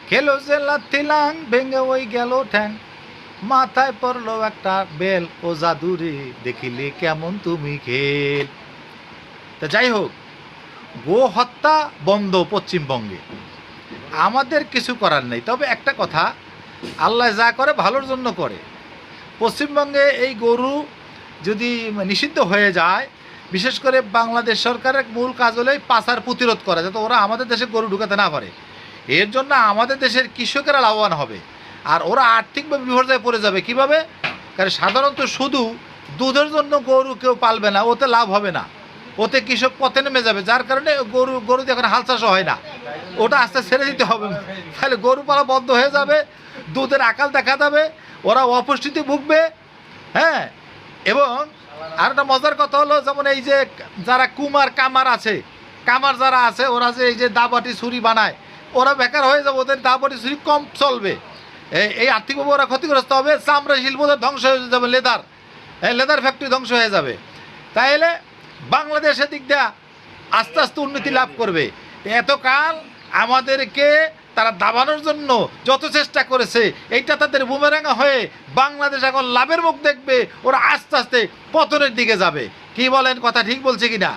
খেলো যে লাথিলাং ভেঙে ওই গেল ঠ্যাং, মাথায় পড়লো একটা বেল, ও জাদুরে দেখিলে কেমন তুমি খেল। তা যাই হোক, গো হত্যা বন্ধ পশ্চিমবঙ্গে, আমাদের কিছু করার নেই। তবে একটা কথা, আল্লাহ যা করে ভালোর জন্য করে। পশ্চিমবঙ্গে এই গরু যদি নিষিদ্ধ হয়ে যায়, বিশেষ করে বাংলাদেশ সরকারের মূল কাজ হলো পাচার প্রতিরোধ করা, যাতে ওরা আমাদের দেশে গরু ঢুকাতে না পারে। এর জন্য আমাদের দেশের কৃষকেরা লাভবান হবে, আর ওরা আর্থিকভাবে বিপর্যয়ে পড়ে যাবে। কিভাবে? কারণ সাধারণত শুধু দুধের জন্য গরু কেউ পালবে না, ওতে লাভ হবে না, ওতে কৃষক পথে নেমে যাবে। যার কারণে গরু দিয়ে এখন হাল চাষও হয় না, ওটা আস্তে ছেড়ে দিতে হবে। তাহলে গরু পালা বন্ধ হয়ে যাবে, দুধের আকাল দেখা যাবে, ওরা অপুষ্টিতে ভুগবে। হ্যাঁ, এবং আর একটা মজার কথা হলো, যেমন এই যে যারা কামার আছে, কামার যারা আছে, ওরা যে এই যে দাবাটি ছুরি বানায়, ওরা বেকার হয়ে যাবে, ওদের দাবাটি ছুরি কম চলবে, এই আর্থিকভাবে ওরা ক্ষতিগ্রস্ত হবে। চামড়া শিল্প ধ্বংস হয়ে যাবে, লেদার ফ্যাক্টরি ধ্বংস হয়ে যাবে। তাইলে বাংলাদেশের দিক দিয়ে আস্তে আস্তে উন্নতি লাভ করবে। এতকাল আমাদেরকে তারা দাবানোর জন্য যত চেষ্টা করেছে, এইটা তাদের বুমেরাঙ্গা হয়ে বাংলাদেশ এখন লাভের মুখ দেখবে, ওরা আস্তে আস্তে পতনের দিকে যাবে। কি বলেন, কথা ঠিক বলছে কিনা?